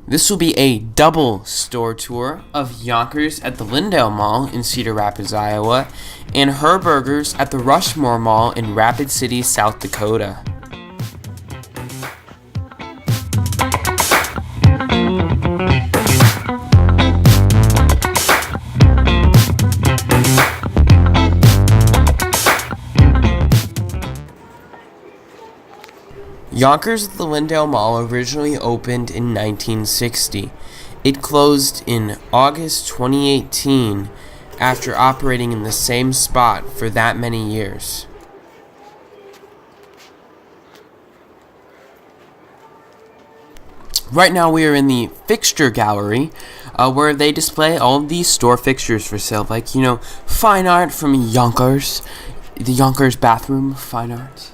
This will be a double store tour of Younkers at the Lindale Mall in Cedar Rapids, Iowa, and Herberger's at the Rushmore Mall in Rapid City, South Dakota. Younkers at the Lindale Mall originally opened in 1960. It closed in August 2018 after operating in the same spot for that many years. Right now we are in the fixture gallery where they display all of these store fixtures for sale, like, fine art from Younkers, the Younkers bathroom, fine art,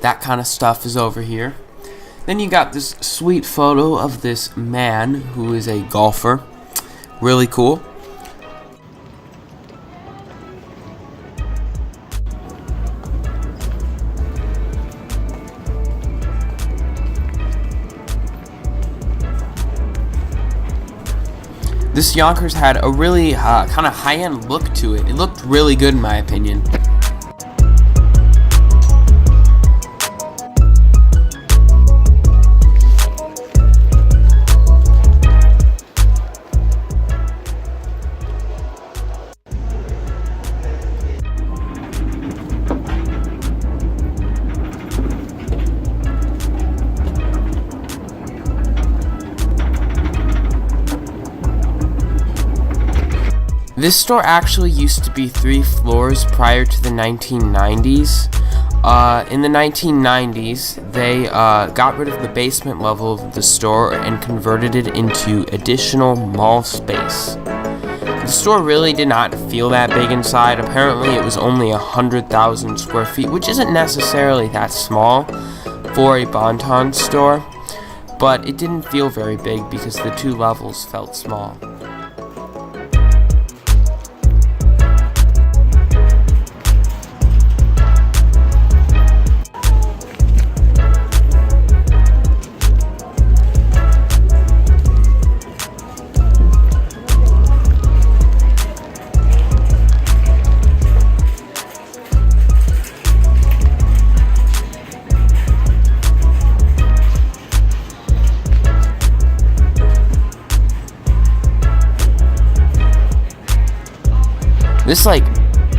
that kind of stuff is over here. Then you got this sweet photo of this man who is a golfer. Really cool. This Younkers had a really kind of high-end look to it. It looked really good in my opinion. This store actually used to be 3 floors prior to the 1990s. In the 1990s, they got rid of the basement level of the store and converted it into additional mall space. The store really did not feel that big inside. Apparently it was only 100,000 square feet, which isn't necessarily that small for a Bon-Ton store, but it didn't feel very big because the 2 levels felt small. This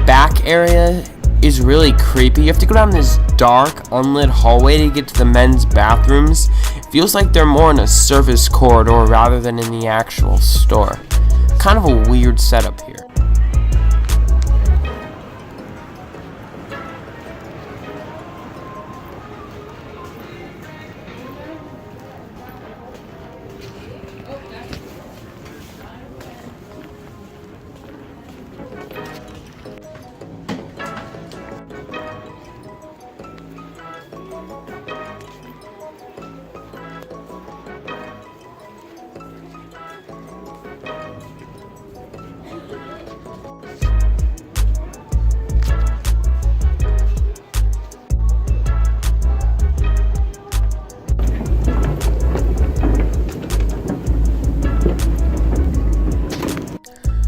back area is really creepy. You have to go down this dark, unlit hallway to get to the men's bathrooms. It feels like they're more in a service corridor rather than in the actual store. Kind of a weird setup here.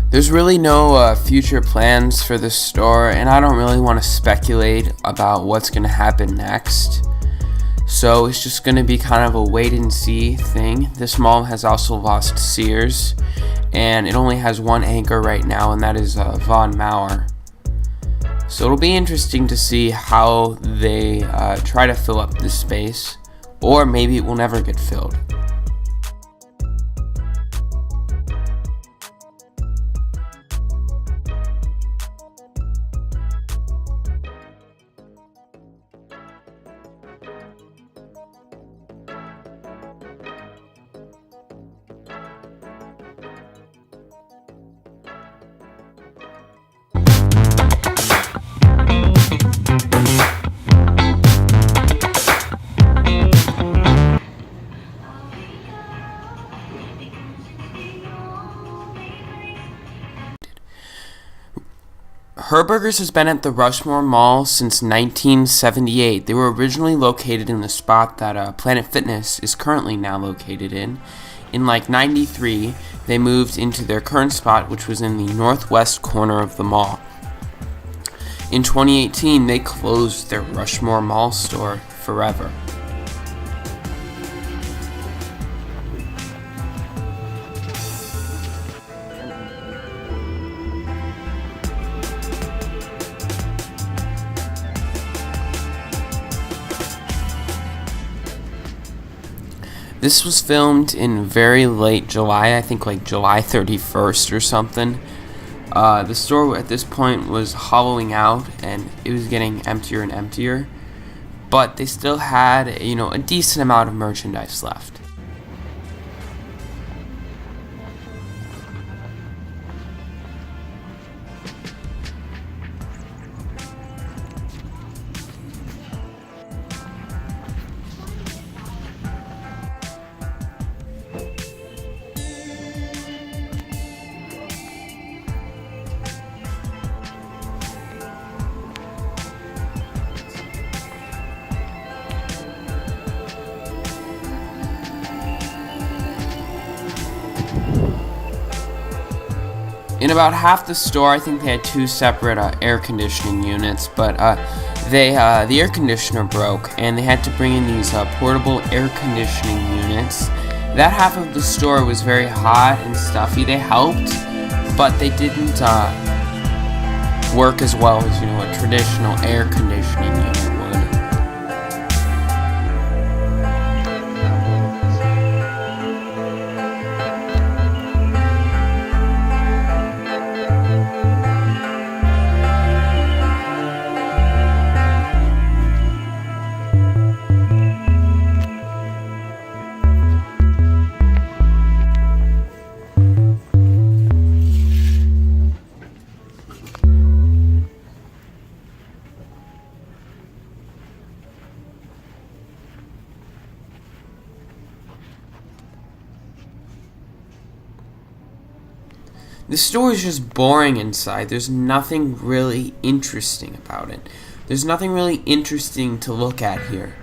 There's really no future plans for this store, and I don't really want to speculate about what's going to happen next. So it's just going to be kind of a wait and see thing. This mall has also lost Sears, and it only has one anchor right now, and that is Von Maur. So it'll be interesting to see how they try to fill up this space, or maybe it will never get filled. Herberger's has been at the Rushmore Mall since 1978. They were originally located in the spot that Planet Fitness is currently now located in. In like 93, they moved into their current spot, which was in the northwest corner of the mall. In 2018, they closed their Rushmore Mall store forever. This was filmed in very late July, I think like July 31st or something. The store at this point was hollowing out and it was getting emptier and emptier, but they still had, a decent amount of merchandise left. In about half the store, I think they had two separate air conditioning units, but the air conditioner broke, and they had to bring in these portable air conditioning units. That half of the store was very hot and stuffy. They helped, but they didn't work as well as a traditional air conditioning unit would. The store is just boring inside. There's nothing really interesting about it. There's nothing really interesting to look at here.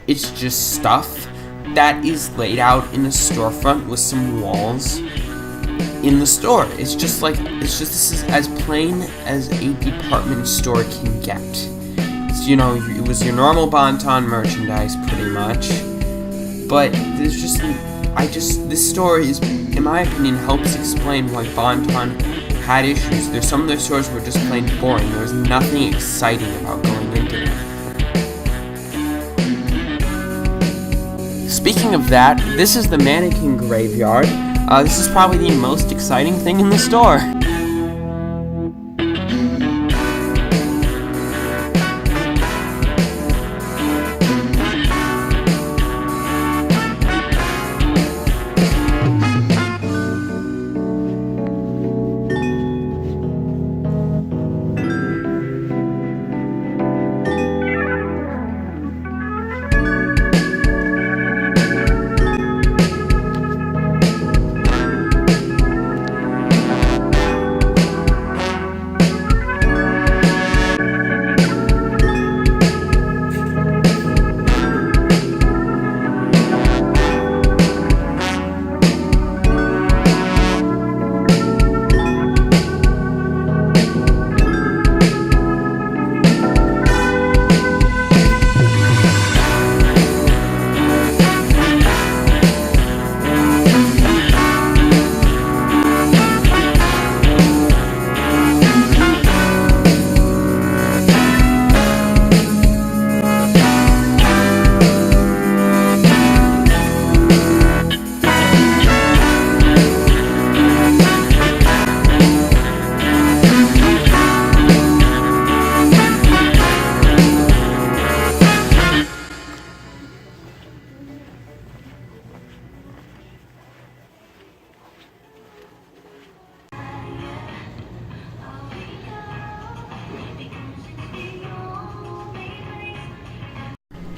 It's just stuff that is laid out in a storefront with some walls in the store. This is as plain as a department store can get. It was your normal Bon-Ton merchandise pretty much. But this store is, in my opinion, helps explain why Bon-Ton had issues. Some of their stores were just plain boring. There was nothing exciting about going into them. Speaking of that, this is the mannequin graveyard. This is probably the most exciting thing in the store.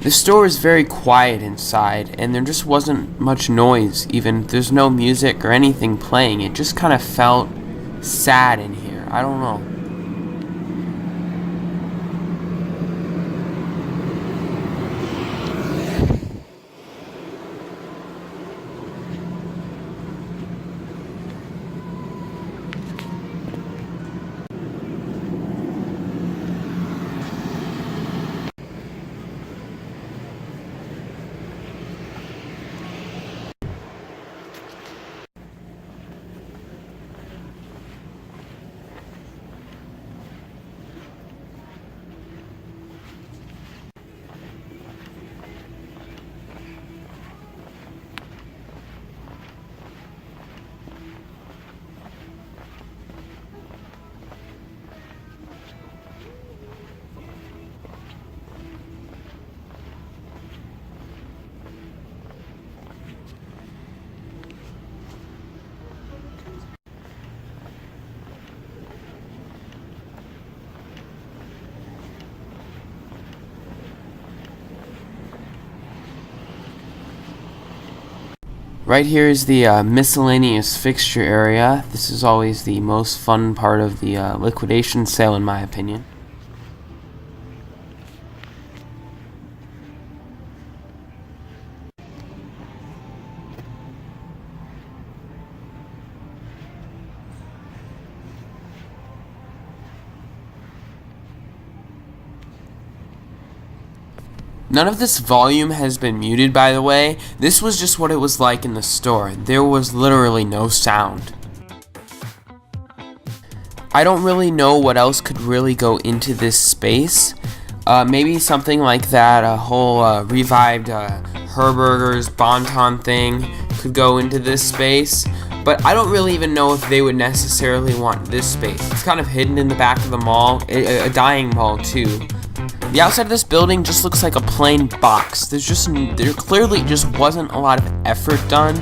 The store is very quiet inside, and there just wasn't much noise. Even there's no music or anything playing. It just kind of felt sad in here. I don't know. Right here is the miscellaneous fixture area. This is always the most fun part of the liquidation sale, in my opinion. None of this volume has been muted, by the way. This was just what it was like in the store. There was literally no sound. I don't really know what else could really go into this space. Maybe something like that, a whole revived Herberger's Bonton thing could go into this space. But I don't really even know if they would necessarily want this space. It's kind of hidden in the back of the mall, a dying mall too. The outside of this building just looks like a plain box. There clearly just wasn't a lot of effort done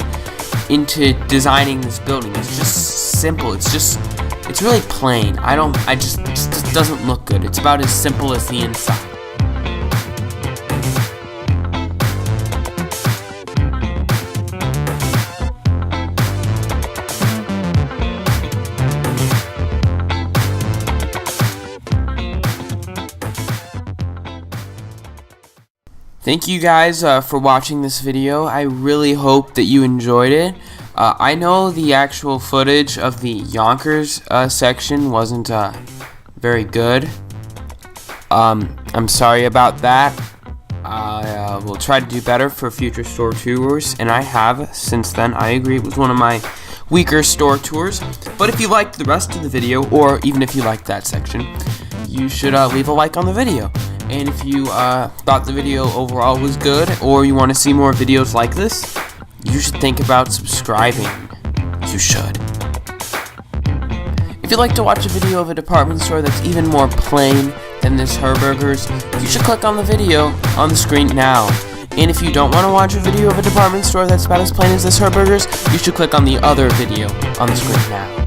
into designing this building. It's just simple. It's really plain. It just doesn't look good. It's about as simple as the inside. Thank you guys for watching this video. I really hope that you enjoyed it. I know the actual footage of the Younkers section wasn't very good. I'm sorry about that. I will try to do better for future store tours, and I have since then. I agree it was one of my weaker store tours. But if you liked the rest of the video, or even if you liked that section, you should leave a like on the video. And if you thought the video overall was good, or you want to see more videos like this, you should think about subscribing. You should. If you'd like to watch a video of a department store that's even more plain than this Herberger's, you should click on the video on the screen now. And if you don't want to watch a video of a department store that's about as plain as this Herberger's, you should click on the other video on the screen now.